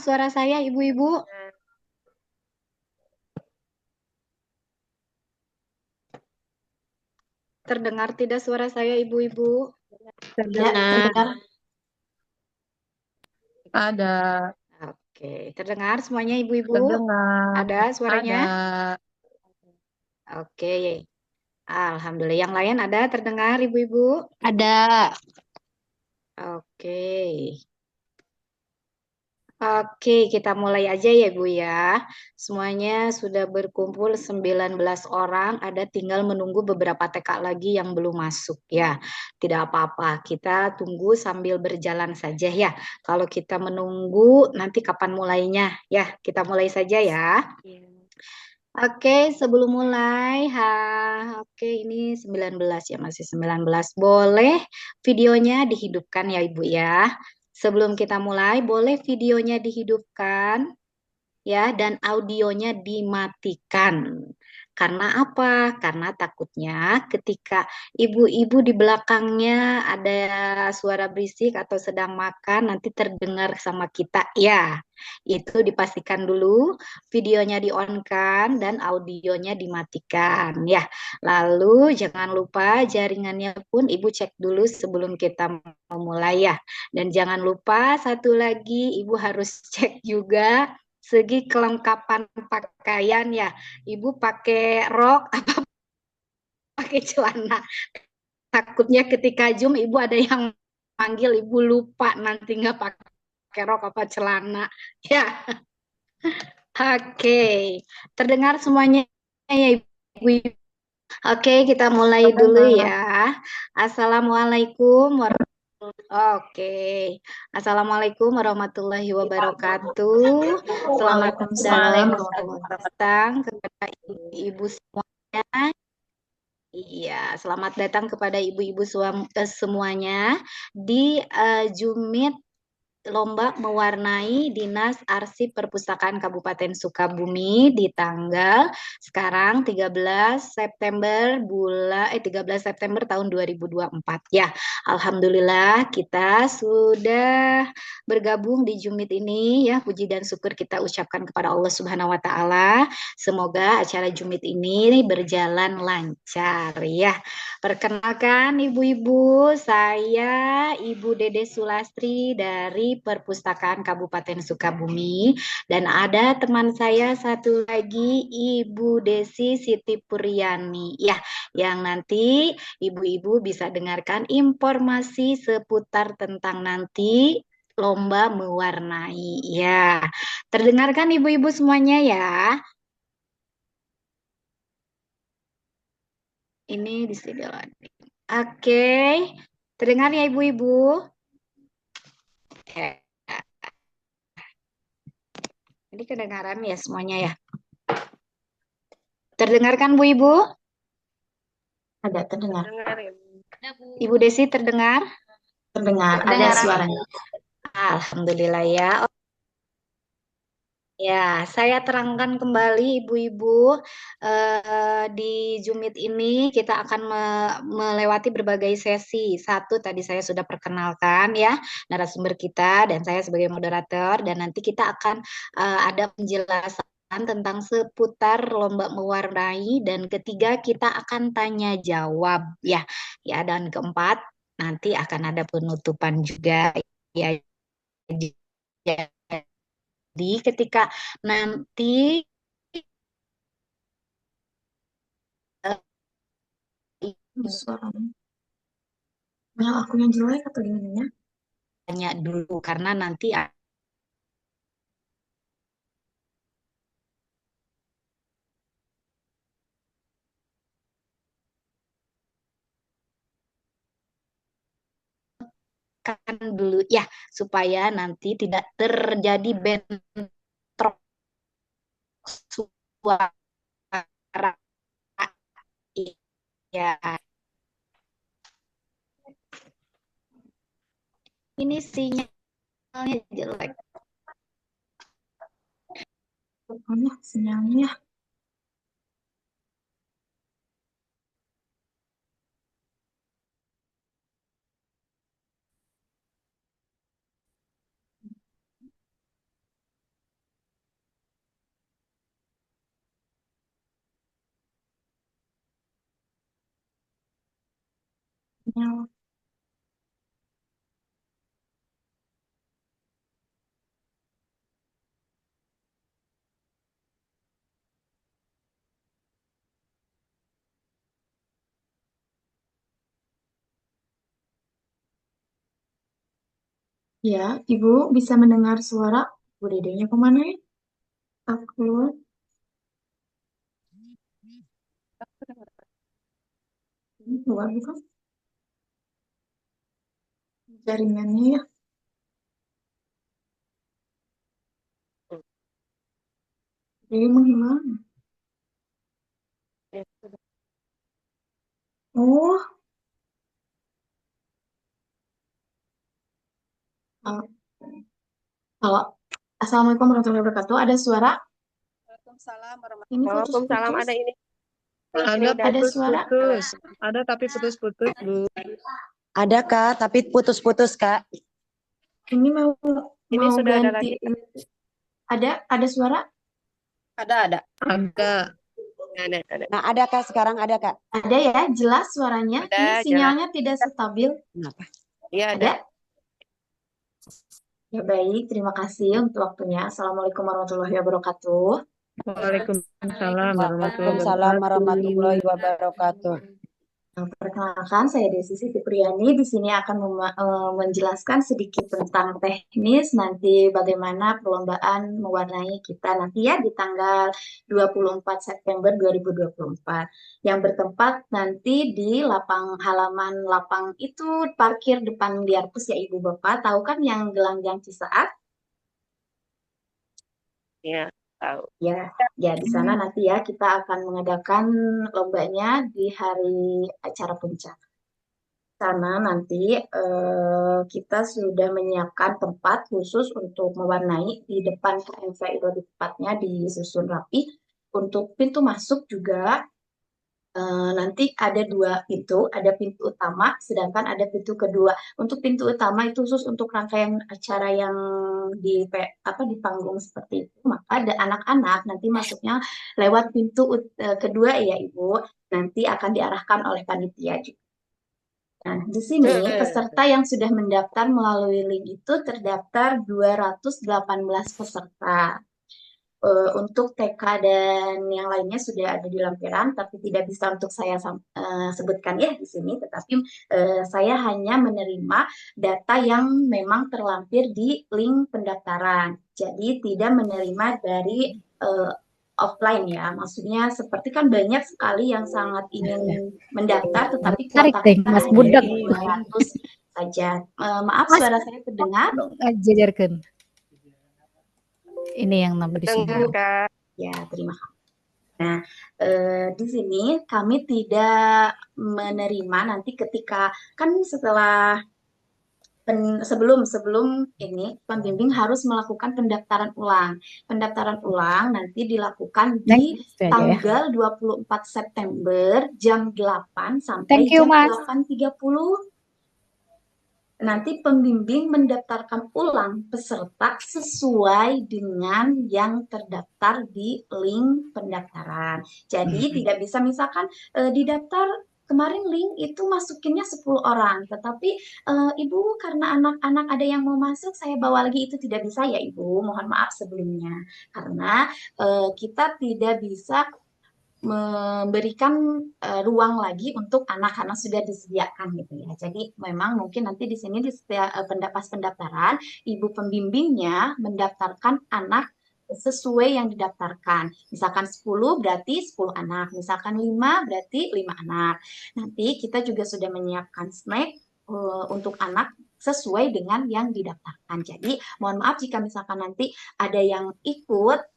suara saya, ibu-ibu? Terdengar tidak suara saya, ibu-ibu? Ya, Terdengar. terdengar. Ada. Oke, terdengar semuanya, ibu-ibu? Terdengar. Ada suaranya? Ada. Oke, alhamdulillah. Yang lain ada terdengar, ibu-ibu? Ada. Oke. Oke, kita mulai aja ya, Bu ya. Semuanya sudah berkumpul 19 orang, ada tinggal menunggu beberapa TK lagi yang belum masuk ya. Tidak apa-apa, kita tunggu sambil berjalan saja ya. Kalau kita menunggu, nanti kapan mulainya? Ya, kita mulai saja ya. Oke, sebelum mulai, oke ini 19 ya, masih 19. Boleh videonya dihidupkan ya, Ibu ya. Sebelum kita mulai, boleh videonya dihidupkan ya dan audionya dimatikan. Karena apa? Karena takutnya ketika ibu-ibu di belakangnya ada suara berisik atau sedang makan nanti terdengar sama kita. Ya, itu dipastikan dulu videonya di-on-kan dan audionya dimatikan ya. Lalu jangan lupa jaringannya pun ibu cek dulu sebelum kita memulai ya. Dan jangan lupa satu lagi ibu harus cek juga segi kelengkapan pakaian ya. Ibu pakai rok apa pakai celana. Takutnya ketika Zoom ibu ada yang manggil ibu lupa nanti nggak pakai rok apa celana. Ya, oke. Terdengar semuanya ya ibu. Oke, kita mulai dulu Terdengar. ya. Assalamualaikum Oke, Assalamualaikum warahmatullahi wabarakatuh. Selamat Waalaikumsalam warahmatullahi datang kepada ibu-ibu semuanya. Iya, selamat datang kepada ibu-ibu semuanya di Jumit Lomba Mewarnai Dinas Arsip Perpustakaan Kabupaten Sukabumi di tanggal sekarang 13 September 13 September tahun 2024 ya. Alhamdulillah kita sudah bergabung di Jumit ini ya. Puji dan syukur kita ucapkan kepada Allah Subhanahu wa taala. Semoga acara Jumit ini berjalan lancar ya. Perkenalkan ibu-ibu, saya Ibu Dede Sulastri dari Perpustakaan Kabupaten Sukabumi dan ada teman saya satu lagi Ibu Desi Siti Puriani ya, yang nanti ibu-ibu bisa dengarkan informasi seputar tentang nanti lomba mewarnai ya. Terdengarkan ibu-ibu semuanya ya. Ini di sini lagi. Oke, terdengar ya ibu-ibu? Oke. Jadi kedengaran ya semuanya ya. Terdengarkan Bu Ibu? Ada terdengar. Ibu Desi terdengar? Terdengar. Ada Terdengar. suaranya. Alhamdulillah ya. Ya, saya terangkan kembali ibu-ibu di Jumit ini kita akan melewati berbagai sesi. Satu tadi saya sudah perkenalkan ya narasumber kita dan saya sebagai moderator dan nanti kita akan ada penjelasan tentang seputar lomba mewarnai dan ketiga kita akan tanya jawab ya. Ya dan keempat nanti akan ada penutupan juga ya. Jadi ketika nanti Suaranya. Yang aku yang jelek atau gimana ya? tanya dulu karena nanti akan dulu ya supaya nanti tidak terjadi bentrok suara ya. Ini sinyalnya jelek. Pokoknya sinyalnya. Ya, Ibu bisa mendengar suara Bu Dedenya kemana ya? Aku ini keluar bukan jaringannya ya. Jadi menghilang. Oh, uh, kalau Assalamualaikum warahmatullahi wabarakatuh. Ada suara? Waalaikumsalam Ini warahmatullahi wabarakatuh. Waalaikumsalam, putus-putus. ada ini. Ada Ada suara? putus-putus. Ada tapi putus-putus, Bu. Ada Kak, tapi putus-putus Kak. Ini mau Ini mau sudah ada ganti. lagi. Ada suara? Ada. Ada. Ada. Nah ada Kak, sekarang ada Kak. Ada ya, jelas suaranya. Ada, Ini jelas. sinyalnya tidak stabil. Kenapa? Iya, ada. Ada? Ya baik, terima kasih untuk waktunya. Assalamualaikum warahmatullahi wabarakatuh. Waalaikumsalam Waalaikumsalam warahmatullahi wabarakatuh. Perkenalkan, saya Desi Siti Priani. Di sini akan menjelaskan sedikit tentang teknis nanti bagaimana perlombaan mewarnai kita nanti ya di tanggal 24 September 2024 yang bertempat nanti di halaman lapang itu parkir depan Liarpus ya Ibu Bapak. Tahu kan yang gelanggang Cisaat? Iya, tahu. Ya, di sana nanti ya kita akan mengadakan lombanya di hari acara puncak. Sana nanti kita sudah menyiapkan tempat khusus untuk mewarnai di depan KMV itu di tempatnya disusun rapi. Untuk pintu masuk juga nanti ada dua pintu, ada pintu utama, sedangkan ada pintu kedua. Untuk pintu utama itu khusus untuk rangkaian acara yang di panggung seperti itu. Maka ada anak-anak nanti masuknya lewat pintu kedua ya Ibu. Nanti akan diarahkan oleh panitia juga. Nah, di sini peserta yang sudah mendaftar melalui link itu terdaftar 218 peserta. Untuk TK dan yang lainnya sudah ada di lampiran, tapi tidak bisa untuk saya sebutkan ya di sini. Tetapi saya hanya menerima data yang memang terlampir di link pendaftaran. Jadi tidak menerima dari offline ya. Maksudnya seperti kan banyak sekali yang sangat ingin mendaftar, tetapi kuota kita Mas hanya budak 200 saja. Maaf Mas, suara saya terdengar. ajarkan. Ini yang namanya Dengar, Kak. Ya, terima kasih. Nah, di sini kami tidak menerima nanti ketika kan setelah sebelum ini pembimbing harus melakukan pendaftaran ulang. Pendaftaran ulang nanti dilakukan di tanggal 24 September jam 8 sampai jam 8.30. Nanti pembimbing mendaftarkan ulang peserta sesuai dengan yang terdaftar di link pendaftaran. Jadi tidak bisa misalkan didaftar kemarin link itu masukinnya 10 orang, tetapi Ibu karena anak-anak ada yang mau masuk, saya bawa lagi itu tidak bisa ya Ibu. Mohon maaf sebelumnya. Karena kita tidak bisa memberikan ruang lagi untuk anak karena sudah disediakan gitu ya. Jadi memang mungkin nanti di sini di setiap pendaftaran ibu pembimbingnya mendaftarkan anak sesuai yang didaftarkan. Misalkan 10 berarti 10 anak, misalkan 5 berarti 5 anak. Nanti kita juga sudah menyiapkan snack untuk anak sesuai dengan yang didaftarkan. Jadi mohon maaf jika misalkan nanti ada yang ikut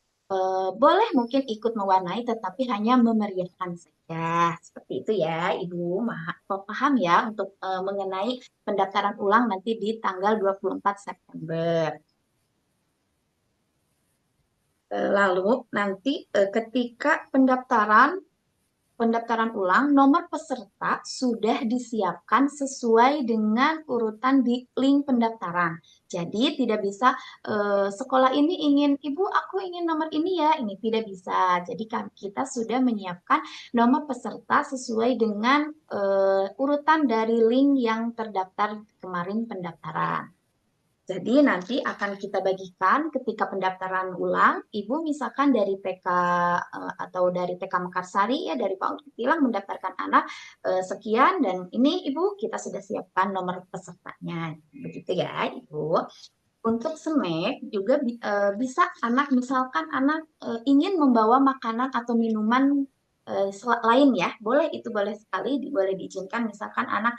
boleh mungkin ikut mewarnai tetapi hanya memeriahkan saja. Seperti itu ya Ibu. Paham ya untuk mengenai pendaftaran ulang nanti di tanggal 24 September. Lalu nanti ketika pendaftaran pendaftaran ulang, nomor peserta sudah disiapkan sesuai dengan urutan di link pendaftaran. Jadi tidak bisa sekolah ini ingin, Ibu aku ingin nomor ini ya, ini tidak bisa. Jadi kita sudah menyiapkan nomor peserta sesuai dengan urutan dari link yang terdaftar kemarin pendaftaran. Jadi nanti akan kita bagikan ketika pendaftaran ulang, Ibu misalkan dari TK atau dari TK Mekarsari ya dari PAUD Ketilang mendaftarkan anak sekian dan ini Ibu kita sudah siapkan nomor pesertanya. Begitu ya Ibu. Untuk snack juga bisa anak misalkan anak ingin membawa makanan atau minuman lain ya, boleh itu boleh sekali, boleh diizinkan misalkan anak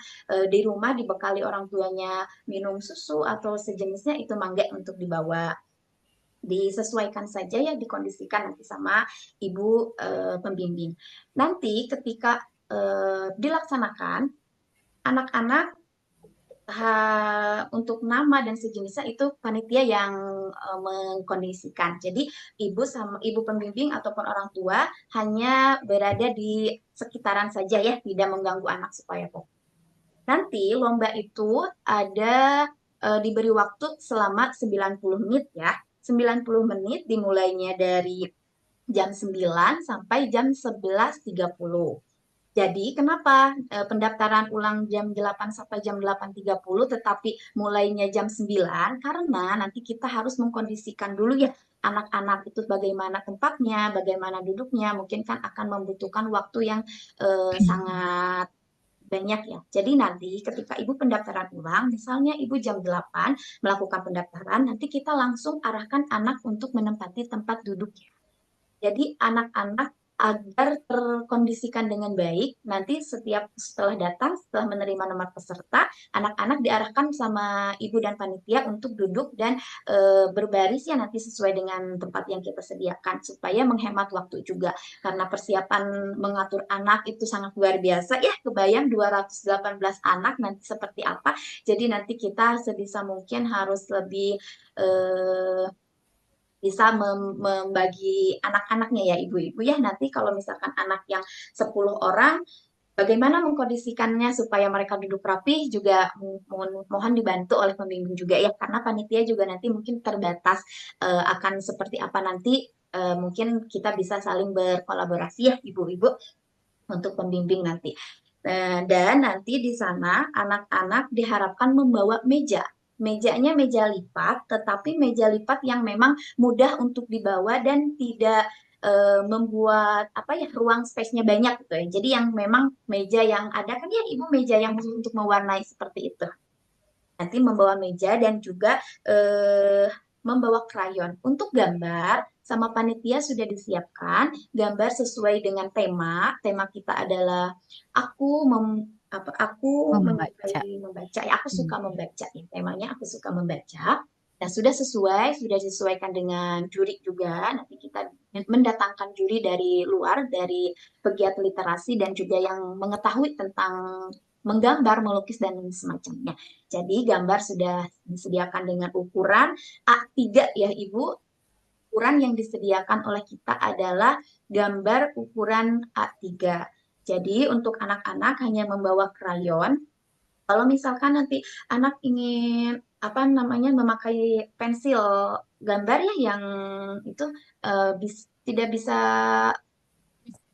di rumah dibekali orang tuanya minum susu atau sejenisnya itu mangga untuk dibawa. Disesuaikan saja ya, dikondisikan nanti sama ibu pembimbing. Nanti ketika dilaksanakan, anak-anak untuk nama dan sejenisnya itu panitia yang mengkondisikan. Jadi ibu pembimbing ataupun orang tua hanya berada di sekitaran saja ya, tidak mengganggu anak supaya fokus. Nanti lomba itu ada diberi waktu selama 90 menit ya. 90 menit dimulainya dari jam 9 sampai jam 11.30. Jadi kenapa pendaftaran ulang jam 8 sampai jam 8.30 tetapi mulainya jam 9? Karena nanti kita harus mengkondisikan dulu ya anak-anak itu bagaimana tempatnya, bagaimana duduknya, mungkin kan akan membutuhkan waktu yang sangat banyak ya. Jadi nanti ketika Ibu pendaftaran ulang, misalnya Ibu jam 8 melakukan pendaftaran, nanti kita langsung arahkan anak untuk menempati tempat duduknya. Jadi anak-anak agar terkondisikan dengan baik, nanti setelah datang, setelah menerima nomor peserta, anak-anak diarahkan sama ibu dan panitia untuk duduk dan berbaris ya nanti sesuai dengan tempat yang kita sediakan supaya menghemat waktu juga. Karena persiapan mengatur anak itu sangat luar biasa ya, kebayang 218 anak nanti seperti apa. Jadi nanti kita sebisa mungkin harus lebih bisa membagi anak-anaknya ya ibu-ibu ya. Nanti kalau misalkan anak yang 10 orang, bagaimana mengkondisikannya supaya mereka duduk rapi juga mohon dibantu oleh pembimbing juga ya. Karena panitia juga nanti mungkin terbatas akan seperti apa nanti. Mungkin kita bisa saling berkolaborasi ya ibu-ibu untuk pembimbing nanti. Dan nanti di sana anak-anak diharapkan membawa meja. Mejanya meja lipat, tetapi meja lipat yang memang mudah untuk dibawa dan tidak membuat apa ya ruang space-nya banyak gitu ya. Jadi yang memang meja yang ada kan ya ibu meja yang khusus untuk mewarnai seperti itu. Nanti membawa meja dan juga membawa krayon. Untuk gambar sama panitia sudah disiapkan gambar sesuai dengan tema. Tema kita adalah aku Membaca. membaca. Ya, aku suka membaca. Ya, temanya aku suka membaca. Nah, sudah disesuaikan dengan juri juga. Nanti kita mendatangkan juri dari luar, dari pegiat literasi dan juga yang mengetahui tentang menggambar, melukis, dan semacamnya. Jadi gambar sudah disediakan dengan ukuran A3 ya Ibu. Ukuran yang disediakan oleh kita adalah gambar ukuran A3. Jadi untuk anak-anak hanya membawa krayon. Kalau misalkan nanti anak ingin apa namanya memakai pensil gambar ya yang itu tidak bisa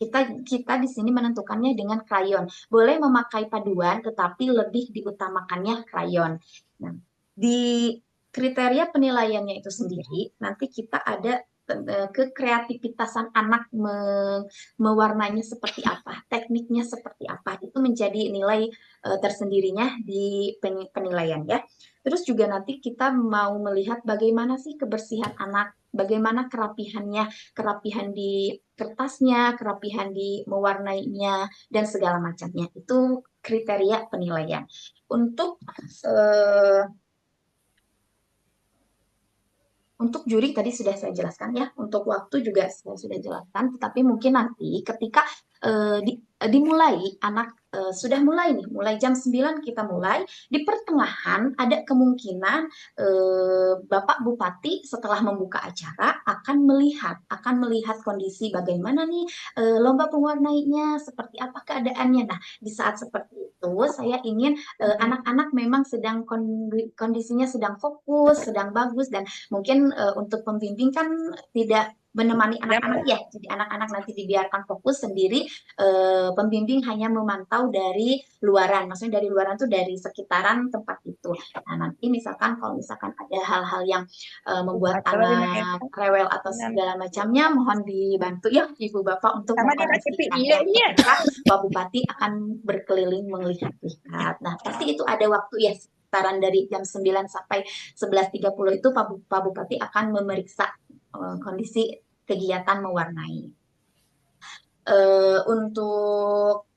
kita di sini menentukannya dengan krayon. Boleh memakai paduan, tetapi lebih diutamakannya krayon. Nah, di kriteria penilaiannya itu sendiri, nanti kita ada kekreativitasan anak mewarnainya seperti apa, tekniknya seperti apa, itu menjadi nilai tersendirinya di penilaian ya. Terus juga nanti kita mau melihat bagaimana sih kebersihan anak, bagaimana kerapihannya, kerapihan di kertasnya, kerapihan di mewarnainya, dan segala macamnya. Itu kriteria penilaian. Untuk juri tadi sudah saya jelaskan ya, untuk waktu juga saya sudah jelaskan, tetapi mungkin nanti ketika dimulai anak sudah mulai nih, mulai jam 9 kita mulai, di pertengahan ada kemungkinan Bapak Bupati setelah membuka acara akan melihat kondisi bagaimana nih lomba pewarnainya, seperti apa keadaannya. Nah, di saat seperti itu saya ingin anak-anak memang sedang kondisinya sedang fokus, sedang bagus, dan mungkin untuk pembimbing kan tidak menemani anak-anak ya, jadi anak-anak nanti dibiarkan fokus sendiri, pembimbing hanya memantau dari luaran, maksudnya dari luaran tuh dari sekitaran tempat itu. Nah, nanti kalau misalkan ada hal-hal yang membuat anak rewel atau segala macamnya, mohon dibantu ya Ibu Bapak untuk mengkondisikan. Ketika Pak Bupati akan berkeliling melihat-lihat. Nah, pasti itu ada waktu ya, sekitaran dari jam 9 sampai 11.30 itu Pak Bupati akan memeriksa kondisi kegiatan mewarnai. Untuk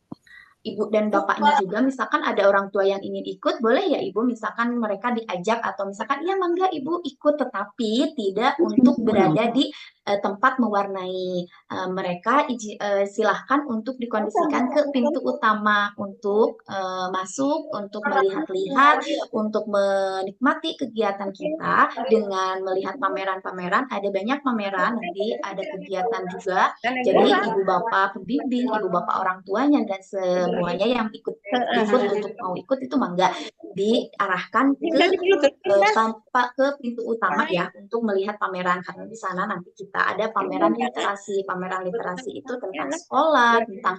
Ibu dan Bapaknya juga, misalkan ada orang tua yang ingin ikut, boleh ya Ibu, misalkan mereka diajak atau misalkan, ya mangga Ibu ikut, tetapi tidak untuk berada di tempat mewarnai. Mereka silahkan untuk dikondisikan ke pintu utama untuk masuk, untuk melihat-lihat, untuk menikmati kegiatan kita dengan melihat pameran-pameran. Ada banyak pameran, nanti ada kegiatan juga. Jadi Ibu Bapak pembimbing, Ibu Bapak orang tuanya, dan semuanya yang ikut untuk mau ikut itu mangga diarahkan ke pintu utama ya, untuk melihat pameran, karena di sana nanti kita ada pameran literasi. Pameran literasi itu tentang sekolah, tentang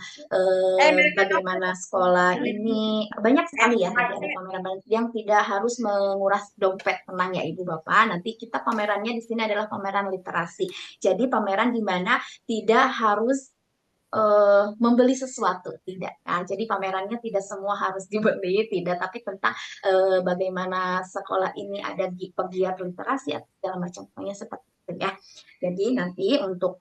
bagaimana sekolah ini, banyak sekali ya. Nanti ada pameran yang tidak harus menguras dompet, tenang ya Ibu Bapak. Nanti kita pamerannya di sini adalah pameran literasi. Jadi pameran di mana tidak harus membeli sesuatu, tidak. Nah, jadi pamerannya tidak semua harus dibeli, tidak, tapi tentang bagaimana sekolah ini ada pegiat literasi atau segala macam, pokoknya seperti itu ya. Jadi nanti untuk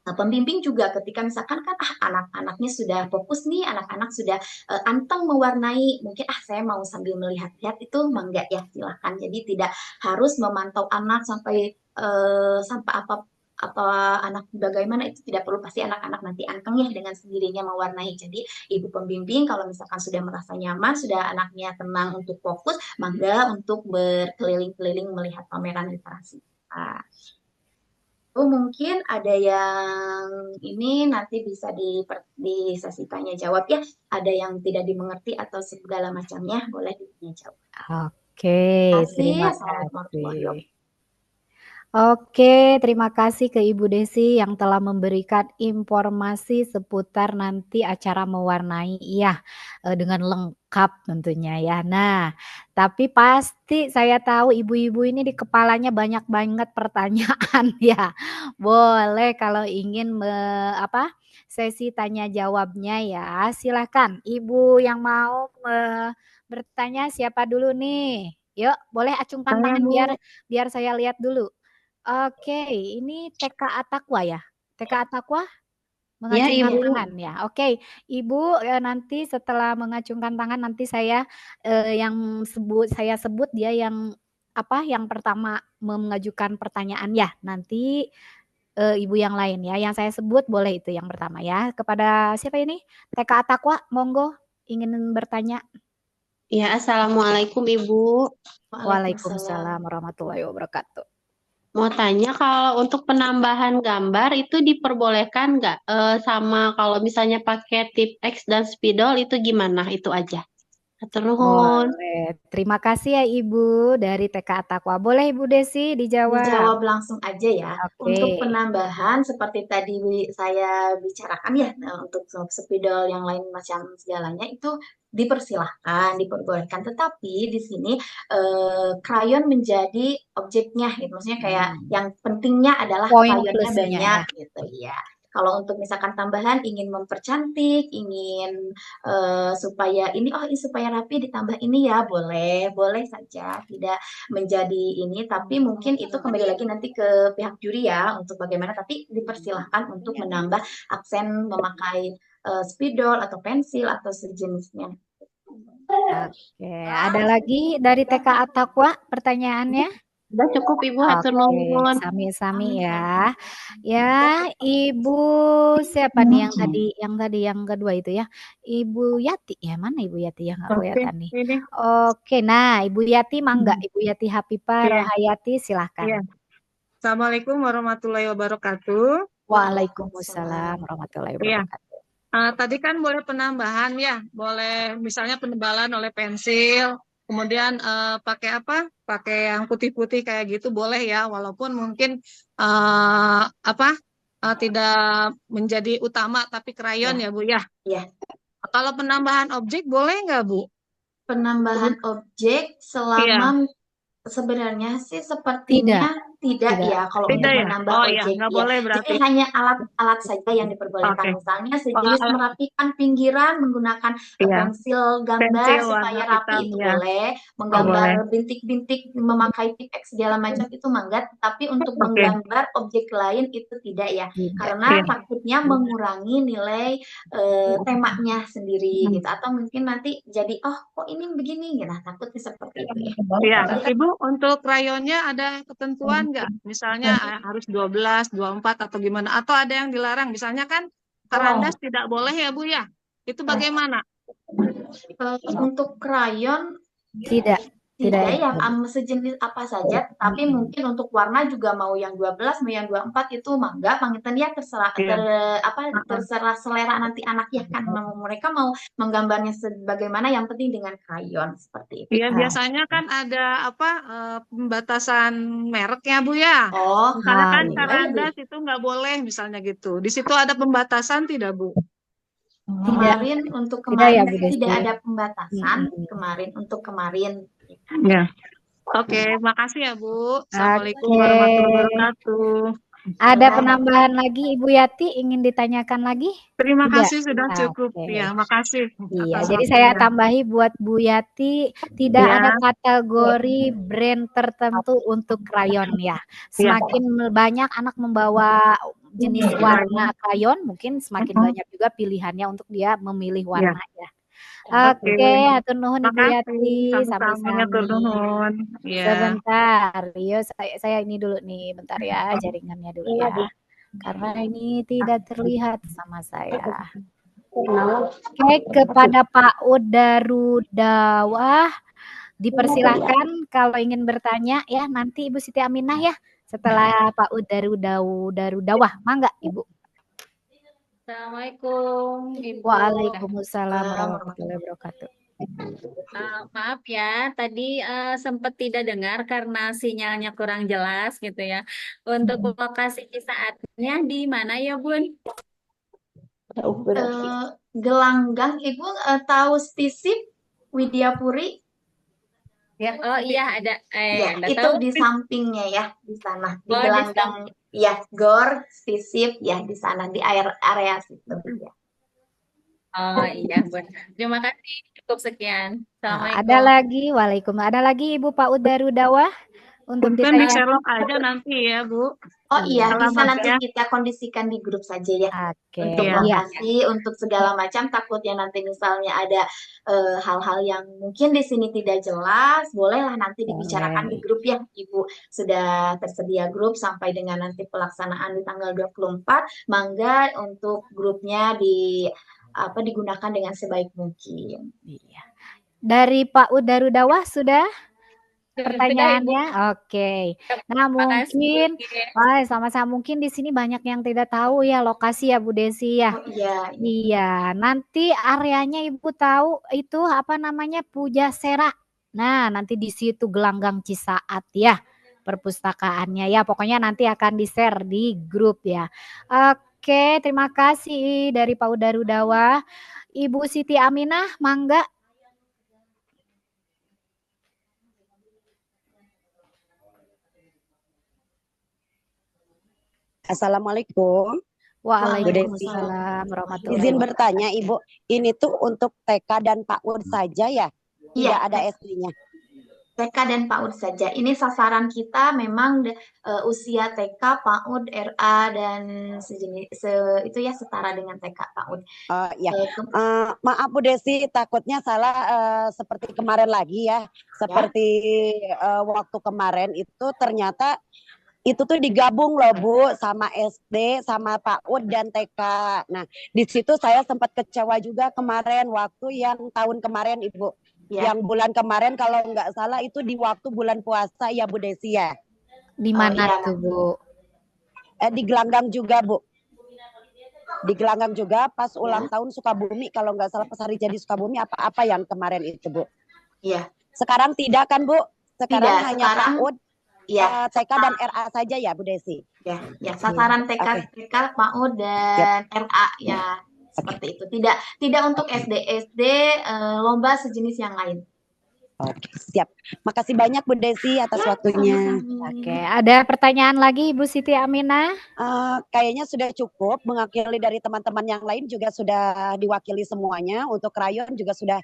pembimbing juga, ketika misalkan kan anak-anaknya sudah fokus nih, anak-anak sudah anteng mewarnai, mungkin saya mau sambil melihat-lihat, itu mangga ya, silahkan. Jadi tidak harus memantau anak sampai apa anak bagaimana, itu tidak perlu, pasti anak-anak nanti anteng ya dengan sendirinya mewarnai. Jadi Ibu pembimbing kalau misalkan sudah merasa nyaman, sudah anaknya tenang untuk fokus, mangga untuk berkeliling-keliling melihat pameran literasi. Mungkin ada yang ini nanti bisa di sesi tanya jawab ya. Ada yang tidak dimengerti atau segala macamnya, boleh ditanya jawab. Oke, terima kasih. Oke, terima kasih ke Ibu Desi yang telah memberikan informasi seputar nanti acara mewarnai ya, dengan lengkap tentunya ya. Nah, tapi pasti saya tahu ibu-ibu ini di kepalanya banyak banget pertanyaan ya. Boleh kalau ingin sesi tanya jawabnya ya, silakan. Ibu yang mau bertanya siapa dulu nih? Yuk, boleh acungkan tangan biar saya lihat dulu. Oke, ini TK Atakwa ya? TK Atakwa mengacungkan tangan ya. Oke, Ibu nanti setelah mengacungkan tangan, nanti saya saya sebut dia yang yang pertama mengajukan pertanyaan ya. Nanti Ibu yang lain ya, yang saya sebut boleh itu yang pertama ya. Kepada siapa ini? TK Atakwa, monggo ingin bertanya. Ya, Assalamualaikum Ibu. Waalaikumsalam warahmatullahi wabarakatuh. Mau tanya, kalau untuk penambahan gambar itu diperbolehkan nggak? Sama kalau misalnya pakai tip X dan spidol itu gimana? Itu aja. Boleh. Terima kasih ya Ibu dari TK Atakwa. Boleh Ibu Desi dijawab? Dijawab langsung aja ya. Untuk penambahan seperti tadi saya bicarakan ya, untuk spidol yang lain macam segalanya itu dipersilahkan, diperbolehkan. Tetapi di sini krayon menjadi objeknya, gitu. Maksudnya kayak yang pentingnya adalah krayonnya banyak, gitu ya. Kalau untuk misalkan tambahan ingin mempercantik, ingin supaya supaya rapi, ditambah ini ya, boleh saja, tidak menjadi ini. Tapi mungkin itu kembali lagi nanti ke pihak juri ya untuk bagaimana. Tapi dipersilahkan untuk menambah aksen memakai spidol atau pensil atau sejenisnya. Oke, ada lagi dari TK Atakwa pertanyaannya? Udah cukup Ibu, hatur Oke, nuhun. sami-sami ya. Ya, Ibu siapa nih yang kedua itu ya? Ibu Yati ya, mana Ibu Yati ya? Nggak Oke, kelihatan nih. ini. Oke, nah Ibu Yati mangga, Ibu Yati Hapipah Iya, Rohayati iya. silahkan. Assalamualaikum warahmatullahi wabarakatuh. Waalaikumsalam warahmatullahi Iya. wabarakatuh. Tadi kan boleh penambahan ya, boleh misalnya penebalan oleh pensil, kemudian pakai apa? Pakai yang putih-putih kayak gitu boleh ya, walaupun mungkin tidak menjadi utama tapi krayon ya Bu ya. Iya. Kalau penambahan objek boleh nggak Bu? Penambahan objek Iya. selama sebenarnya sih sepertinya tidak Tidak. ya kalau Tidak untuk ya? menambah Oh iya, objek nggak ya. boleh Jadi berarti. hanya alat-alat saja yang diperbolehkan. Oke. Misalnya Oh, sejenis alat merapikan pinggiran menggunakan iya. pensil gambar Pensil supaya warna rapi hitam itu ya. boleh. Oh Menggambar boleh. bintik-bintik memakai tip X segala macam itu mangga. Tapi untuk Oke. menggambar objek lain itu tidak ya. Tidak. Karena Iya. takutnya mengurangi nilai temanya sendiri gitu. Atau mungkin nanti jadi kok ini begini gitu. Nah, takutnya seperti itu ya. Iya, Ibu untuk rayonnya ada ketentuan nggak? Misalnya harus 12, 24 atau gimana? Atau ada yang dilarang? Misalnya kan karandas tidak boleh ya Bu ya? Itu bagaimana? Untuk krayon Tidak. tidak Tidak. ya, sejenis apa saja, tapi mungkin untuk warna juga mau yang 12, mau yang 24 itu mangga, pangitan ya terserah Iya. terserah selera nanti anak ya kan mereka mau menggambarnya sebagaimana yang penting dengan krayon seperti itu. Iya, biasanya kan ada pembatasan mereknya Bu ya. Oh, Misalnya kan iya, karandas itu nggak boleh misalnya gitu. Di situ ada pembatasan tidak Bu? kemarin untuk Tidak ya, kemarin Bu tidak Desi. ada pembatasan kemarin. Ya. Oke, makasih ya Bu. Assalamualaikum Oke. warahmatullahi wabarakatuh. Ada penambahan lagi Ibu Yati ingin ditanyakan lagi? Terima Tidak. kasih sudah cukup. Oke. Ya, makasih. Iya, atas jadi saya waktunya. tambahi buat Bu Yati, tidak Ya. ada kategori brand tertentu untuk krayon ya. Semakin banyak anak membawa jenis warna krayon, mungkin semakin banyak juga pilihannya untuk dia memilih warna ya. Oke, hatur nuhun Ibu Yati, Sama-sama hatur sami-sami. nuhun. Ya. Sebentar, yuk saya ini dulu nih, bentar ya, jaringannya dulu ya. Karena ini tidak terlihat sama saya. Oke, kepada Pak Udarudawah, dipersilahkan kalau ingin bertanya ya, nanti Ibu Siti Aminah ya, setelah Pak Udarudawah, mangga Ibu. Assalamualaikum Ibu. Waalaikumsalam warahmatullahi wabarakatuh. Maaf ya, tadi sempat tidak dengar karena sinyalnya kurang jelas gitu ya. Untuk lokasi saatnya di mana ya Bun? Gelanggang, Ibu tahu Stisip Widyapuri? Ya, oh iya ada. Ya, Anda itu tahu? di sampingnya ya, di sana, di Oh, di Gelanggang, ya, Gor, Stisip, ya, di sana, di area situ. Ya. Oh iya Bun. Terima kasih. Cukup sekian. Assalamualaikum. Ada lagi, waalaikumsalam. Ada lagi Ibu Pak Udarudawah untuk Mungkin ditanya. diselok aja nanti ya Bu. Oh iya, bisa Alamat nanti ya. kita kondisikan di grup saja ya. Oke, Untuk Iya. lokasi, untuk segala macam, takutnya nanti misalnya ada hal-hal yang mungkin di sini tidak jelas, bolehlah nanti dibicarakan di grup ya, Ibu. Sudah tersedia grup sampai dengan nanti pelaksanaan di tanggal 24, mangga untuk grupnya digunakan dengan sebaik mungkin. Iya. Dari Pak Udarudawah sudah pertanyaannya? Oke. Nah, mungkin sama-sama mungkin di sini banyak yang tidak tahu ya lokasi ya Bu Desi ya. Oh iya. Iya, nanti areanya Ibu tahu itu apa namanya Pujasera. Nah, nanti di situ Gelanggang Cisaat ya. Perpustakaannya ya. Pokoknya nanti akan di-share di grup ya. Oke, terima kasih dari Pak Udarudawah. Ibu Siti Aminah, mangga. Assalamualaikum. Waalaikumsalam warahmatullahi Izin wabarakatuh. bertanya Ibu, ini tuh untuk TK dan PAUD saja ya? Tidak ada SD-nya? TK dan PAUD saja. Ini sasaran kita memang usia TK, PAUD, RA dan sejenis itu ya setara dengan TK, PAUD. Ya, maaf Bu Desi, takutnya salah seperti kemarin lagi ya. Seperti waktu kemarin itu ternyata itu tuh digabung loh Bu, sama SD, sama PAUD dan TK. Nah, di situ saya sempat kecewa juga kemarin waktu yang tahun kemarin Ibu. Yang bulan kemarin kalau nggak salah itu di waktu bulan puasa ya Bu Desi ya. Di mana tuh Bu? Di Gelanggang juga Bu. Di Gelanggang juga pas ulang tahun Sukabumi, kalau nggak salah pas hari jadi Sukabumi apa yang kemarin itu Bu. Iya. Sekarang tidak kan Bu? Sekarang tidak, hanya PAUD, TK dan RA saja ya Bu Desi. Ya, sasaran TK, PAUD dan RA ya. Seperti itu. Tidak untuk SD lomba sejenis yang lain. Oke, siap. Makasih banyak Bu Desi atas waktunya. Oke, ada pertanyaan lagi Ibu Siti Aminah? Kayaknya sudah cukup, mewakili dari teman-teman yang lain juga sudah diwakili semuanya. Untuk rayon juga sudah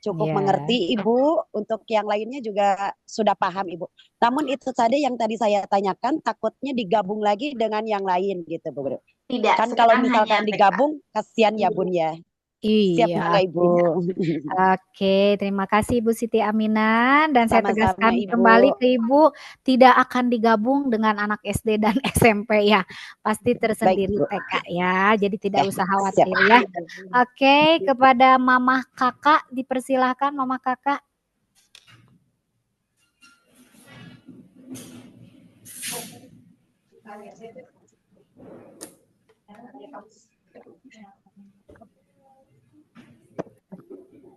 cukup mengerti Ibu, untuk yang lainnya juga sudah paham Ibu. Namun itu tadi yang tadi saya tanyakan, takutnya digabung lagi dengan yang lain gitu Bu. Tidak, kan kalau misalkan digabung kasihan ya Bun ya. Iya. Siap Ibu. Oke, terima kasih Ibu Siti Aminah, dan saya Sama-sama, tegaskan Ibu. kembali ke Ibu, tidak akan digabung dengan anak SD dan SMP ya, pasti tersendiri TK ya, jadi tidak usah khawatir ya. Oke, kepada Mamah Kakak dipersilahkan Mamah Kakak.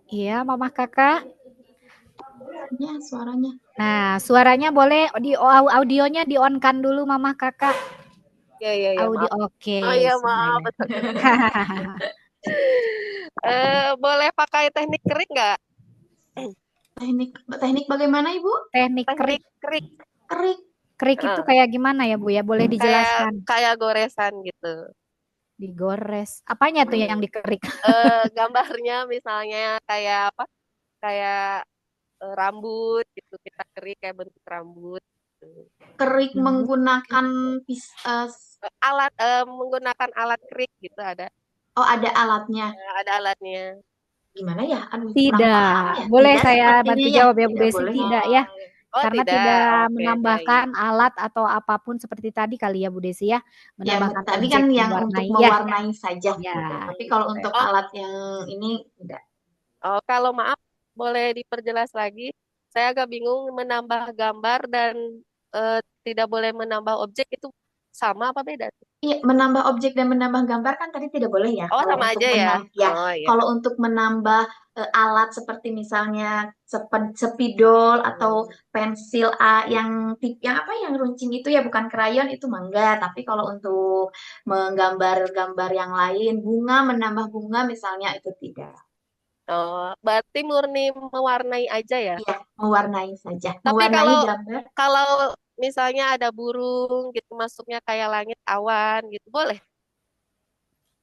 Iya, Mamah Kakak. Ya, suaranya. Nah, suaranya boleh audionya di-on-kan dulu Mamah Kakak. Ya, Audio maaf. oke. Oh iya, maaf. Boleh pakai teknik kerik nggak? Teknik bagaimana Ibu? Teknik kerik. Kerik itu kayak gimana ya Bu ya? Boleh dijelaskan? Kayak goresan gitu. Digores. Apanya tuh yang dikerik? Gambarnya misalnya kayak apa? Kayak rambut gitu, kita kerik kayak bentuk rambut. Kerik menggunakan alat, menggunakan alat kerik gitu ada. Oh, ada alatnya. Ada alatnya. Gimana ya? Tidak. Boleh saya bantu jawab ya Bu Desi? Tidak ya. Karena tidak menambahkan alat atau apapun seperti tadi kali ya Bu Desi ya. Menambahkan tadi kan yang untuk mewarnai saja. Ya. Tapi kalau untuk alat yang ini tidak. Oh, kalau maaf boleh diperjelas lagi. Saya agak bingung, menambah gambar dan tidak boleh menambah objek itu sama apa beda? Iya, menambah objek dan menambah gambar kan tadi tidak boleh ya. Oh, sama aja ya. Kalau untuk menambah alat seperti misalnya spidol atau pensil yang apa yang runcing itu ya bukan krayon itu mangga. Tapi kalau untuk menggambar-gambar yang lain, menambah bunga misalnya itu tidak. Oh, berarti murni mewarnai aja ya? Iya, mewarnai saja. Tapi kalau misalnya ada burung gitu masuknya kayak langit awan gitu boleh?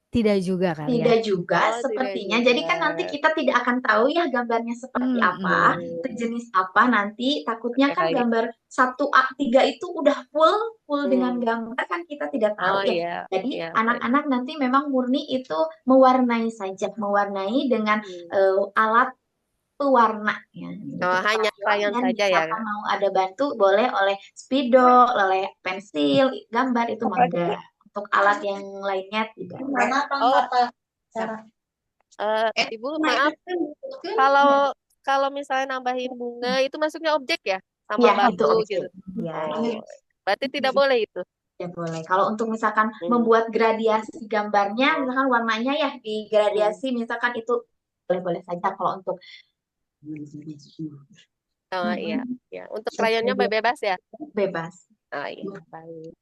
Tidak juga kali ya. Tidak juga sepertinya. Jadi kan nanti kita tidak akan tahu ya gambarnya seperti apa, sejenis apa nanti. Takutnya kan gambar 1A3 itu udah full dengan gambar kan kita tidak tahu ya. Jadi anak-anak nanti memang murni itu mewarnai saja, mewarnai dengan alat pewarna ya. Hanya krayon saja ya. Kalau mau ada bantu boleh oleh spidol, oleh pensil, gambar itu mangga. Untuk alat yang lainnya tidak. Ibu maaf, kalau misalnya nambahin bunga itu masuknya objek ya sama batu gitu. Berarti tidak boleh itu. Tidak boleh. Kalau untuk misalkan membuat gradiasi gambarnya, misalkan warnanya ya di gradiasi, misalkan itu boleh-boleh saja. Kalau untuk iya. Untuk krayonnya bebas ya? Bebas. Iya, baik.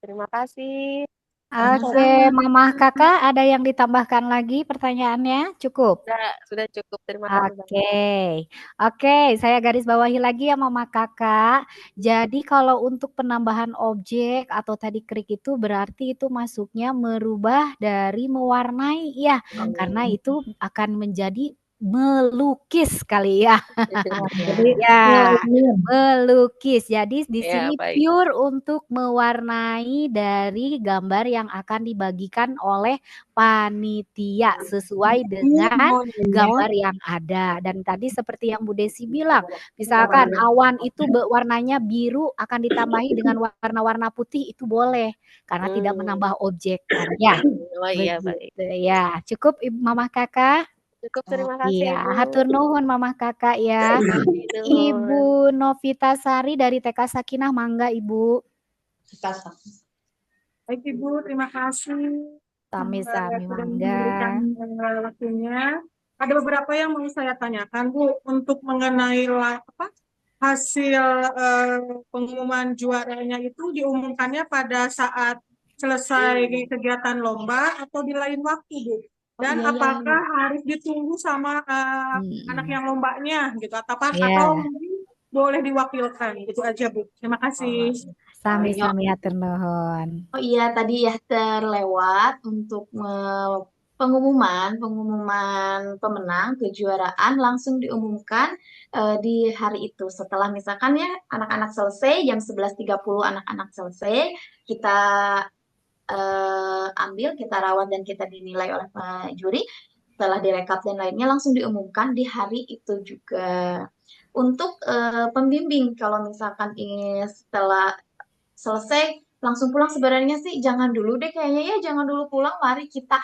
Terima kasih. Oke, Mamah Kakak ada yang ditambahkan lagi pertanyaannya? Cukup? Sudah cukup, terima kasih. Oke, saya garis bawahi lagi ya Mamah Kakak. Jadi kalau untuk penambahan objek atau tadi kerik itu berarti itu masuknya merubah dari mewarnai ya, karena itu akan menjadi melukis kali ya. Jadi Ya, melukis. Jadi di Ya, sini baik. pure untuk mewarnai dari gambar yang akan dibagikan oleh panitia sesuai dengan gambar yang ada. Dan tadi seperti yang Bu Desi bilang, misalkan awan itu warnanya biru akan ditambahi dengan warna-warna putih itu boleh karena tidak menambah objek kan ya. Oh iya, baik. Begitu ya. Cukup Mama Kakak? Cukup, terima kasih Iya, Ibu. hatur nuhun Mama Kakak ya. Nuhun. Ibu Novita Sari dari TK Sakinah, mangga Ibu. Baik Ibu, terima kasih. Sami-sami Sudah mangga. memberikan waktunya. Ada beberapa yang mau saya tanyakan Bu, untuk mengenai hasil pengumuman juaranya itu diumumkannya pada saat selesai kegiatan lomba atau di lain waktu Bu? Dan apakah harus ditunggu sama anak yang lombanya gitu atau mungkin boleh diwakilkan gitu aja Bu. Terima kasih. Sami-sami hatur nuhun. Oh iya, tadi ya terlewat untuk pengumuman pemenang kejuaraan langsung diumumkan di hari itu. Setelah misalkan ya anak-anak selesai jam 11.30 anak-anak selesai, kita ambil, kita rawat dan kita dinilai oleh juri. Setelah direkap dan lainnya langsung diumumkan di hari itu juga. Untuk pembimbing kalau misalkan ini setelah selesai langsung pulang, sebenarnya sih jangan dulu deh kayaknya ya, jangan dulu pulang, mari kita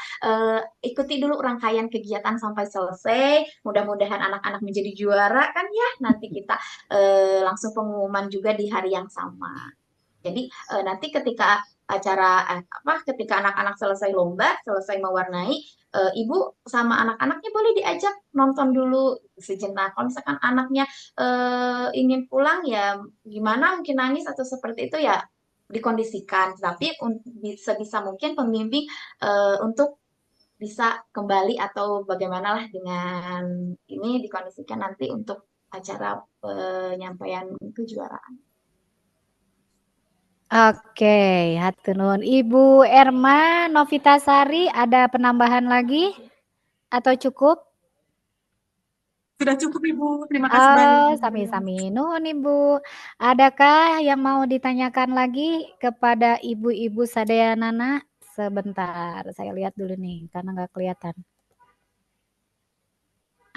ikuti dulu rangkaian kegiatan sampai selesai, mudah-mudahan anak-anak menjadi juara kan ya, nanti kita langsung pengumuman juga di hari yang sama. Jadi nanti ketika ketika anak-anak selesai lomba, selesai mewarnai, ibu sama anak-anaknya boleh diajak nonton dulu sejenak. Kalau misalkan anaknya ingin pulang ya gimana, mungkin nangis atau seperti itu ya dikondisikan. Tapi sebisa mungkin pembimbing untuk bisa kembali atau bagaimanalah dengan ini dikondisikan nanti untuk acara penyampaian kejuaraan. Oke, hatur nuhun. Ibu Erma Novitasari, ada penambahan lagi atau cukup? Sudah cukup Ibu, terima kasih banyak. Sami-sami nuhun Ibu. Adakah yang mau ditanyakan lagi kepada ibu-ibu Sadayanana? Sebentar, saya lihat dulu nih karena nggak kelihatan.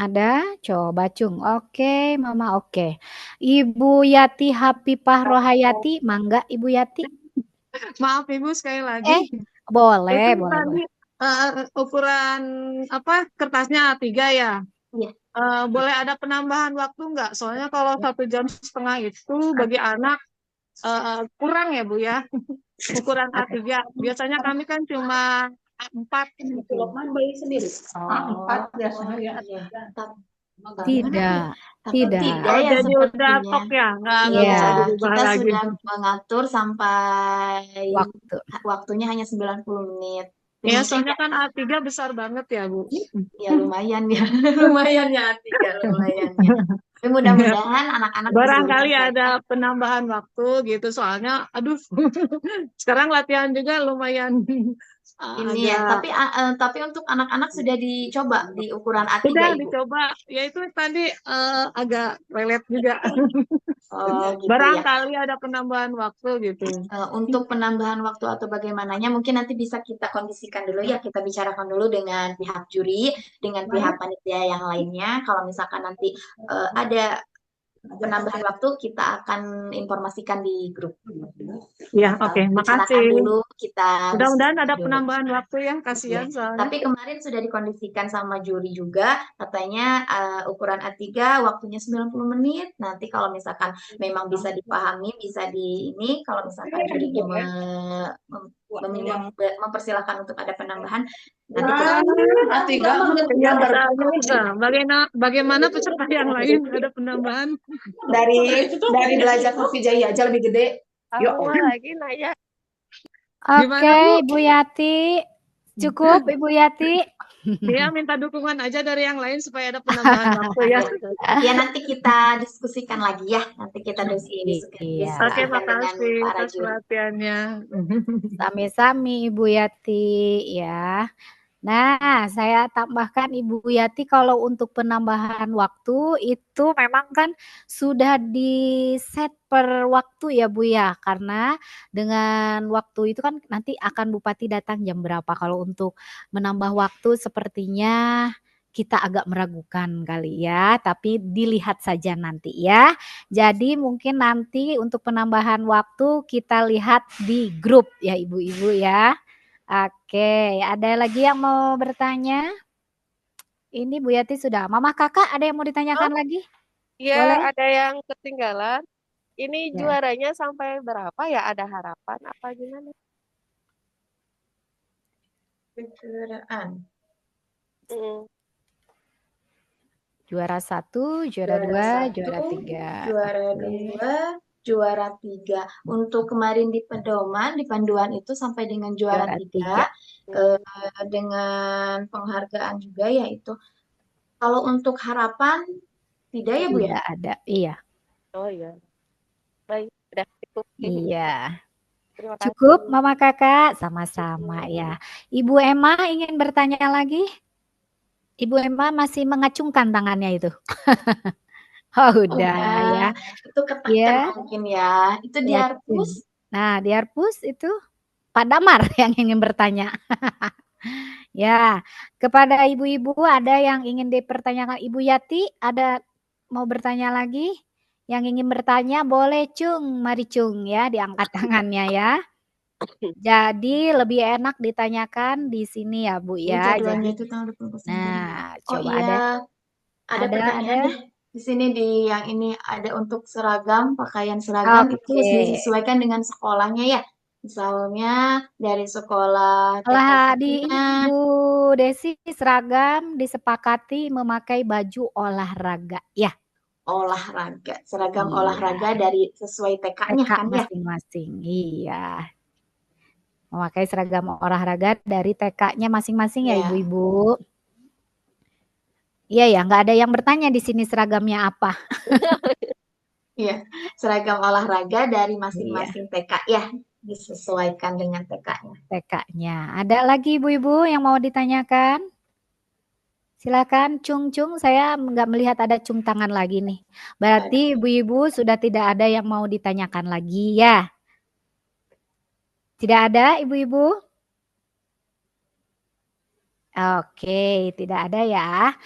Ada? Coba Cung. Oke, Mama oke. Ibu Yati Hapipah Rohayati, mangga Ibu Yati. Maaf Ibu sekali lagi. Boleh, Itu boleh. tadi ukuran kertasnya A3 ya? Iya. Boleh ada penambahan waktu nggak? Soalnya kalau 1,5 jam itu bagi anak kurang ya Bu ya. Ukuran A3. Biasanya kami kan cuma A4 gitu. Beli sendiri. A4 biasanya ya. Tidak. Tidak ya Jadi udah sepertinya. tok ya, nggak Iya, bisa dirubah kita lagi. sudah mengatur sampai waktunya hanya 90 menit. Ya, soalnya kan A3 besar banget ya, Bu. Ya lumayan ya, lumayan ya A3, lumayan ya. Tapi mudah-mudahan anak-anak barangkali ada penambahan waktu gitu, soalnya aduh sekarang latihan juga lumayan ini ya, tapi untuk anak-anak sudah dicoba di ukuran A3 sudah Ibu. dicoba, ya itu tadi agak lelet juga. Gitu barangkali ada penambahan waktu gitu. Untuk penambahan waktu atau bagaimananya mungkin nanti bisa kita kondisikan dulu ya, kita bicarakan dulu dengan pihak juri, dengan pihak panitia yang lainnya. Kalau misalkan nanti ada penambahan waktu, kita akan informasikan di grup. Ya, oke, makasih. Dulu kita mudah-mudahan ada penambahan waktu ya, kasihan soalnya. Tapi kemarin sudah dikondisikan sama juri juga, katanya ukuran A3 waktunya 90 menit. Nanti kalau misalkan memang bisa dipahami, bisa di kalau misalkan juri mempersilahkan untuk ada penambahan, nanti bagaimana peserta yang lain ada penambahan dari belajar Kopi Jaya aja lebih gede. Yuk lagi nanya. Oke, Ibu Yati. Cukup Ibu Yati. Dia minta dukungan aja dari yang lain supaya ada penambahan waktu ya. Ya nanti kita diskusikan lagi ya. Nanti kita diskusikan. Oke, makasih atas perhatiannya. Sami-sami Ibu Yati ya. Nah, saya tambahkan Ibu Yati kalau untuk penambahan waktu itu memang kan sudah di-set per waktu ya Bu ya, karena dengan waktu itu kan nanti akan Bupati datang jam berapa. Kalau untuk menambah waktu sepertinya kita agak meragukan kali ya, tapi dilihat saja nanti ya. Jadi mungkin nanti untuk penambahan waktu kita lihat di grup ya Ibu-ibu ya. Oke, ada lagi yang mau bertanya? Ini Bu Yati sudah. Mama Kakak ada yang mau ditanyakan lagi? Iya, Boleh? ada yang ketinggalan. Ini Ya. juaranya sampai berapa ya? Ada harapan apa gimana? Kejuaraan. Juara 1, juara 2, juara 3. Juara 2, juara 3. Untuk kemarin di pedoman, di panduan itu sampai dengan juara 3. Dengan penghargaan juga yaitu. Kalau untuk harapan, tidak ya Bu ya? Tidak ada, iya. Oh iya. Baik, udah cukup. Iya. Terima kasih. Cukup Mama Kakak, sama-sama ya. Ibu Emma ingin bertanya lagi? Ibu Emma masih mengacungkan tangannya itu. Oh udah ya. Itu ketekan mungkin ya. Itu di Arpus. Nah di Arpus itu Pak Damar yang ingin bertanya. Ya, kepada ibu-ibu ada yang ingin dipertanyakan. Ibu Yati ada mau bertanya lagi? Yang ingin bertanya boleh Cung, mari Cung ya, diangkat tangannya ya. Jadi lebih enak ditanyakan di sini ya Bu ya. Jadi, itu tanggal 29. nah, Oh coba iya, ada pertanyaan deh. Di sini di yang ini ada untuk seragam, pakaian seragam itu disesuaikan dengan sekolahnya ya. Misalnya dari sekolah di Bu Desi seragam disepakati memakai baju olahraga ya. Olahraga, seragam olahraga dari sesuai TK-nya kan ya? Masing-masing, iya. Memakai seragam olahraga dari TK-nya masing-masing ya ibu-ibu. Iya ya, nggak ada yang bertanya di sini seragamnya apa. Iya, seragam olahraga dari masing-masing TK ya, disesuaikan dengan TK-nya. TK-nya. Ada lagi ibu-ibu yang mau ditanyakan? Silakan Cung, saya nggak melihat ada cung tangan lagi nih. Berarti ibu-ibu sudah tidak ada yang mau ditanyakan lagi ya? Tidak ada ibu-ibu? Oke, tidak ada ya.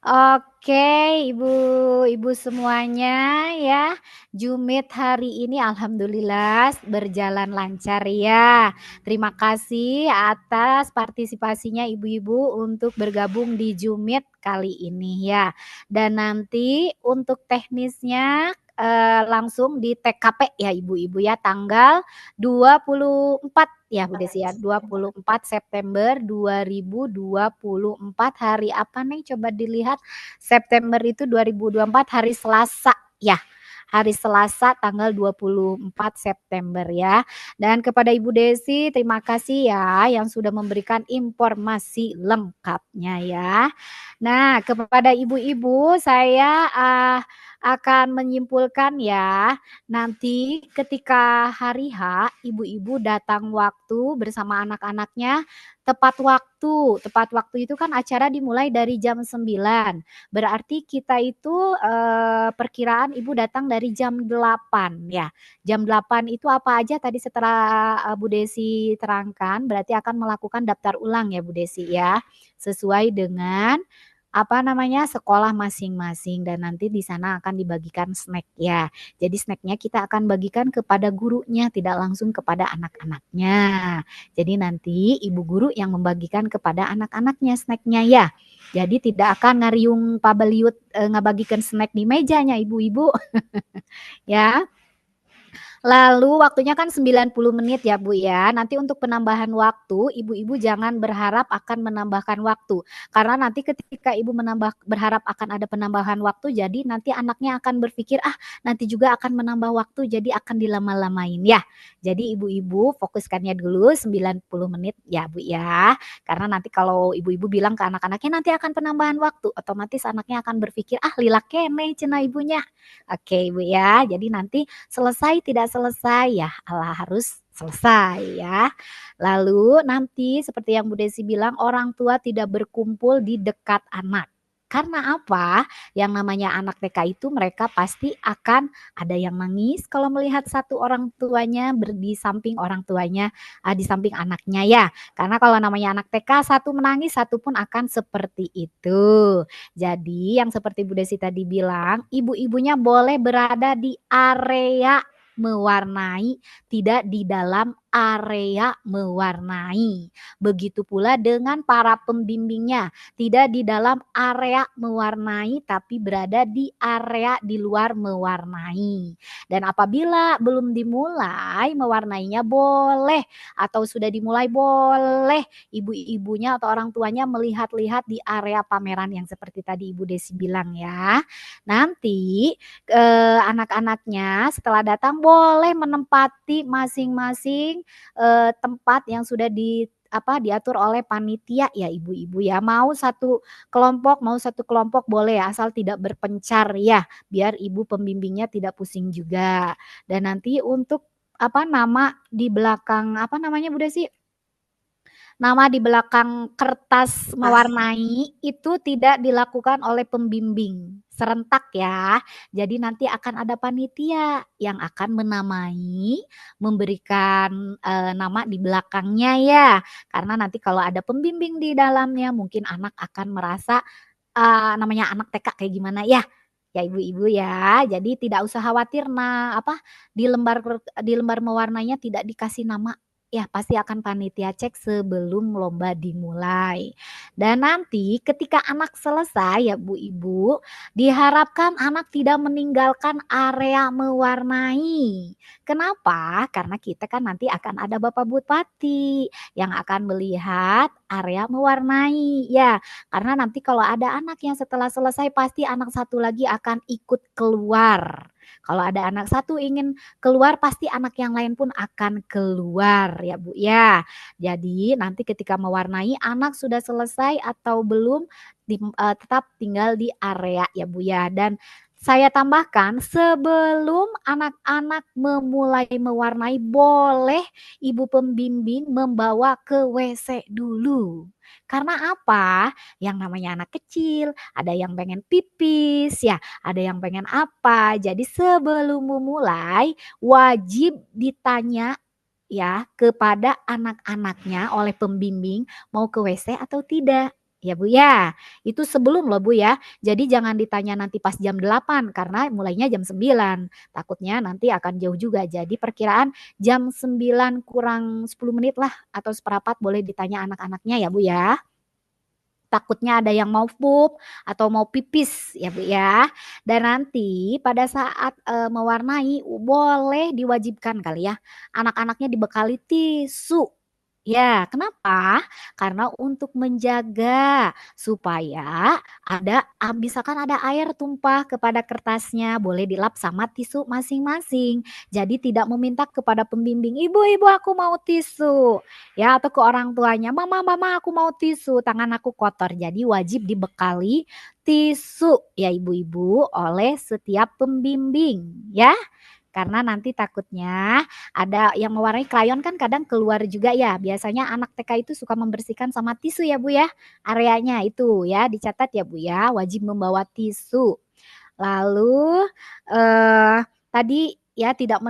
Oke, ibu-ibu semuanya ya. Jumit hari ini alhamdulillah berjalan lancar ya. Terima kasih atas partisipasinya ibu-ibu untuk bergabung di Jumit kali ini ya. Dan nanti untuk teknisnya langsung di TKP ya ibu-ibu ya, tanggal 24 ya Bu Desi ya, 24 September 2024. Hari apa nih coba dilihat, September itu 2024 hari Selasa ya. Hari Selasa tanggal 24 September ya. Dan kepada Ibu Desi terima kasih ya yang sudah memberikan informasi lengkapnya ya. Nah, kepada ibu-ibu saya akan menyimpulkan ya, nanti ketika hari H ibu-ibu datang waktu bersama anak-anaknya tepat waktu. Tepat waktu itu kan acara dimulai dari jam 9. Berarti kita itu perkiraan ibu datang dari jam 8 ya. Jam 8 itu apa aja tadi setelah Bu Desi terangkan, berarti akan melakukan daftar ulang ya Bu Desi ya. Sesuai dengan sekolah masing-masing, dan nanti di sana akan dibagikan snack ya. Jadi snacknya kita akan bagikan kepada gurunya, tidak langsung kepada anak-anaknya. Jadi nanti ibu guru yang membagikan kepada anak-anaknya snacknya ya. Jadi tidak akan ngariung pabeliut ngabagikan snack di mejanya ibu-ibu. Ya. Lalu waktunya kan 90 menit ya Bu ya. Nanti untuk penambahan waktu, ibu-ibu jangan berharap akan menambahkan waktu. Karena nanti ketika ibu berharap akan ada penambahan waktu, jadi nanti anaknya akan berpikir, nanti juga akan menambah waktu, jadi akan dilama-lamain ya. Jadi ibu-ibu fokuskannya dulu 90 menit ya Bu ya. Karena nanti kalau ibu-ibu bilang ke anak-anaknya nanti akan penambahan waktu, otomatis anaknya akan berpikir, lila kene cenah ibunya. Oke Bu ya, jadi nanti selesai tidak selesai ya Allah harus Selesai ya. Lalu nanti seperti yang Bu Desi bilang, orang tua tidak berkumpul di dekat anak. Karena apa? Yang namanya anak TK itu mereka pasti akan ada yang nangis kalau melihat satu orang tuanya di samping orang tuanya, di samping anaknya ya. Karena kalau namanya anak TK satu menangis satu pun akan seperti itu. Jadi yang seperti Bu Desi tadi bilang, ibu-ibunya boleh berada di area mewarnai, tidak di dalam area mewarnai. Begitu pula dengan para pembimbingnya, tidak di dalam area mewarnai tapi berada di area di luar mewarnai. Dan apabila belum dimulai mewarnainya boleh atau sudah dimulai boleh ibu-ibunya atau orang tuanya melihat-lihat di area pameran yang seperti tadi Ibu Desi bilang ya. Nanti anak-anaknya setelah datang boleh menempati masing-masing tempat yang sudah diatur oleh panitia ya ibu-ibu ya. Mau satu kelompok boleh ya, asal tidak berpencar ya, biar ibu pembimbingnya tidak pusing juga. Dan nanti untuk nama di belakang Bu Desi? Nama di belakang kertas mewarnai itu tidak dilakukan oleh pembimbing serentak ya. Jadi nanti akan ada panitia yang akan menamai, memberikan nama di belakangnya ya. Karena nanti kalau ada pembimbing di dalamnya mungkin anak akan merasa namanya anak TK kayak gimana ya. Ya ibu-ibu ya. Jadi tidak usah khawatir di lembar mewarnainya tidak dikasih nama. Ya, pasti akan panitia cek sebelum lomba dimulai. Dan nanti ketika anak selesai ya Bu Ibu, diharapkan anak tidak meninggalkan area mewarnai. Kenapa? Karena kita kan nanti akan ada Bapak Bupati yang akan melihat area mewarnai. Ya, karena nanti kalau ada anak yang setelah selesai pasti anak satu lagi akan ikut keluar. Kalau ada anak satu ingin keluar pasti anak yang lain pun akan keluar ya Bu ya. Jadi nanti ketika mewarnai anak sudah selesai atau belum tetap tinggal di area ya Bu ya. Dan saya tambahkan sebelum anak-anak memulai mewarnai boleh ibu pembimbing membawa ke WC dulu. Karena apa? Yang namanya anak kecil, ada yang pengen pipis ya, ada yang pengen apa. Jadi sebelum memulai wajib ditanya ya kepada anak-anaknya oleh pembimbing mau ke WC atau tidak. Ya Bu ya, itu sebelum loh Bu ya. Jadi jangan ditanya nanti pas jam 8 karena mulainya jam 9. Takutnya nanti akan jauh juga. Jadi perkiraan jam 9 kurang 10 menit lah atau seperempat boleh ditanya anak-anaknya ya Bu ya. Takutnya ada yang mau pup atau mau pipis ya Bu ya. Dan nanti pada saat mewarnai boleh diwajibkan kali ya anak-anaknya dibekali tisu. Ya, kenapa? Karena untuk menjaga supaya misalkan ada air tumpah kepada kertasnya, boleh dilap sama tisu masing-masing. Jadi tidak meminta kepada pembimbing, ibu aku mau tisu. Ya, atau ke orang tuanya, mama aku mau tisu, tangan aku kotor. Jadi wajib dibekali tisu ya ibu-ibu oleh setiap pembimbing ya. Karena nanti takutnya ada yang mewarnai krayon kan kadang keluar juga ya. Biasanya anak TK itu suka membersihkan sama tisu ya Bu ya. Areanya itu ya dicatat ya Bu ya. Wajib membawa tisu. Lalu tadi ya tidak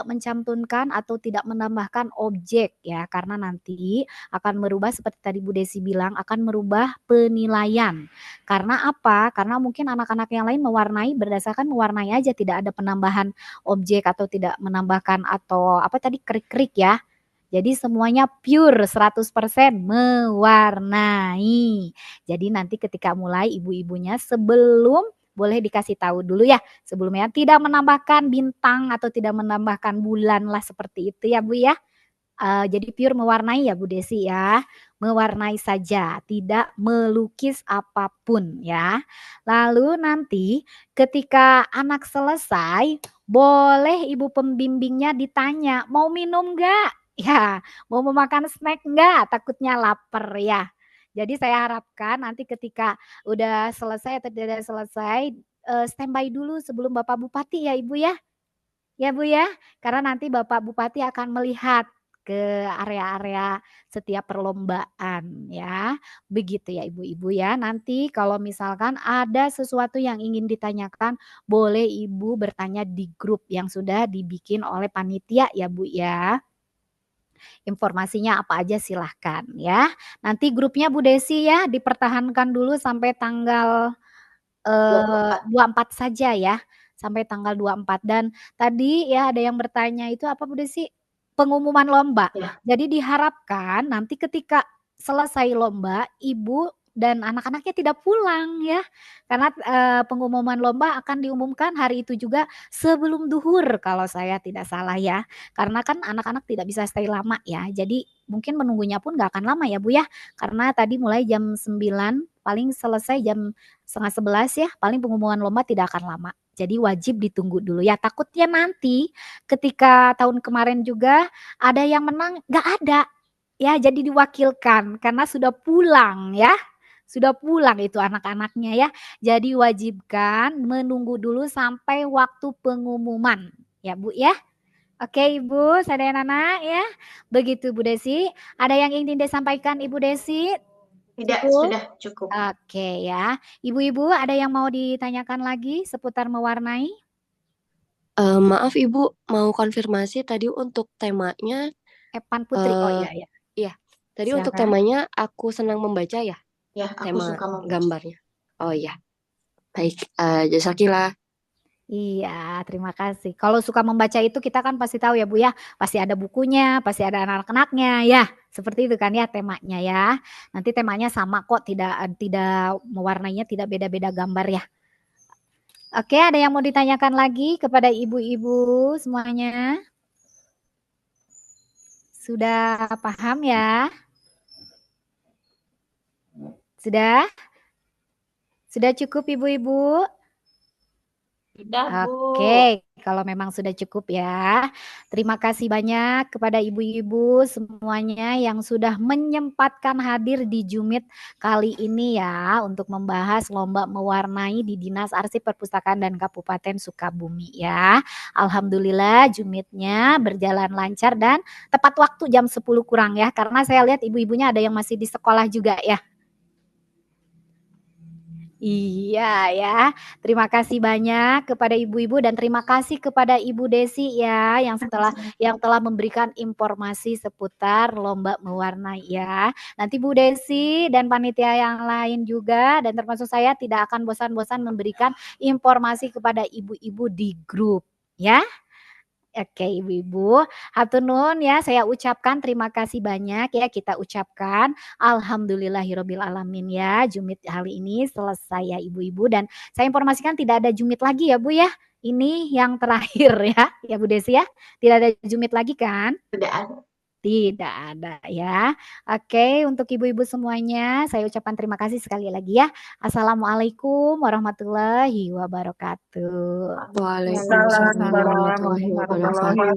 mencantumkan atau tidak menambahkan objek ya karena nanti akan merubah seperti tadi Bu Desi bilang akan merubah penilaian. Karena apa? Karena mungkin anak-anak yang lain mewarnai berdasarkan mewarnai aja tidak ada penambahan objek atau tidak menambahkan atau krik-krik ya. Jadi semuanya pure 100% mewarnai. Jadi nanti ketika mulai ibu-ibunya sebelum boleh dikasih tahu dulu ya sebelumnya tidak menambahkan bintang atau tidak menambahkan bulan lah seperti itu ya Bu ya. Jadi pure mewarnai ya Bu Desi ya. Mewarnai saja, tidak melukis apapun ya. Lalu nanti ketika anak selesai boleh ibu pembimbingnya ditanya mau minum enggak? Ya, mau memakan snack enggak? Takutnya lapar ya. Jadi saya harapkan nanti ketika udah selesai atau tidak selesai standby dulu sebelum Bapak Bupati ya Ibu ya. Ya Bu ya, karena nanti Bapak Bupati akan melihat ke area-area setiap perlombaan ya. Begitu ya Ibu-ibu ya. Nanti kalau misalkan ada sesuatu yang ingin ditanyakan, boleh Ibu bertanya di grup yang sudah dibikin oleh panitia ya Bu ya. Informasinya apa aja silahkan ya. Nanti grupnya Bu Desi ya dipertahankan dulu sampai tanggal 24 saja ya, sampai tanggal 24. Dan tadi ya ada yang bertanya itu apa Bu Desi? Pengumuman lomba. Ya. Jadi diharapkan nanti ketika selesai lomba, Ibu dan anak-anaknya tidak pulang ya. Karena pengumuman lomba akan diumumkan hari itu juga sebelum duhur kalau saya tidak salah ya. Karena kan anak-anak tidak bisa stay lama ya. Jadi mungkin menunggunya pun gak akan lama ya Bu ya. Karena tadi mulai jam 9, paling selesai jam setengah 11 ya, paling pengumuman lomba tidak akan lama. Jadi wajib ditunggu dulu ya. Takutnya nanti ketika tahun kemarin juga ada yang menang gak ada. Ya jadi diwakilkan karena sudah pulang ya. Sudah pulang itu anak-anaknya ya. Jadi wajibkan menunggu dulu sampai waktu pengumuman. Ya Bu ya. Oke Ibu, Sadaya Nana ya. Begitu Bu Desi. Ada yang ingin disampaikan Ibu Desi? Tidak, Cukup? sudah cukup. Oke ya. Ibu-ibu ada yang mau ditanyakan lagi seputar mewarnai? Maaf Ibu, mau konfirmasi tadi untuk temanya. Epan Putri, oh iya ya. Iya, tadi Silakan. untuk temanya aku senang membaca ya? Ya, aku tema suka membaca. gambarnya. Oh iya, baik. Jasakillah. Iya, terima kasih. Kalau suka membaca itu kita kan pasti tahu ya Bu ya, pasti ada bukunya, pasti ada anak-anaknya ya. Seperti itu kan ya temanya ya. Nanti temanya sama kok, tidak mewarnainya tidak beda-beda gambar ya. Oke, ada yang mau ditanyakan lagi kepada ibu-ibu semuanya? Sudah paham ya? Sudah? Sudah cukup ibu-ibu? Sudah, Bu. Oke, kalau memang sudah cukup ya. Terima kasih banyak kepada ibu-ibu semuanya yang sudah menyempatkan hadir di Jumit kali ini ya untuk membahas lomba mewarnai di Dinas Arsip Perpustakaan dan Kabupaten Sukabumi ya. Alhamdulillah Jumitnya berjalan lancar dan tepat waktu jam 10 kurang ya, karena saya lihat ibu-ibunya ada yang masih di sekolah juga ya. Iya ya, terima kasih banyak kepada ibu-ibu dan terima kasih kepada Ibu Desi ya yang telah memberikan informasi seputar lomba mewarnai ya. Nanti Bu Desi dan panitia yang lain juga dan termasuk saya tidak akan bosan-bosan memberikan informasi kepada ibu-ibu di grup ya. Oke ibu-ibu, hatur nuhun ya, saya ucapkan terima kasih banyak ya, kita ucapkan alhamdulillahirabbil alamin ya, Jumit kali ini selesai ya ibu-ibu dan saya informasikan tidak ada Jumit lagi ya Bu ya. Ini yang terakhir ya Bu Desi ya. Tidak ada Jumit lagi kan? Tidak ada. Tidak ada ya. Oke, untuk ibu-ibu semuanya saya ucapkan terima kasih sekali lagi ya. Assalamualaikum warahmatullahi wabarakatuh. Waalaikumsalam warahmatullahi wabarakatuh.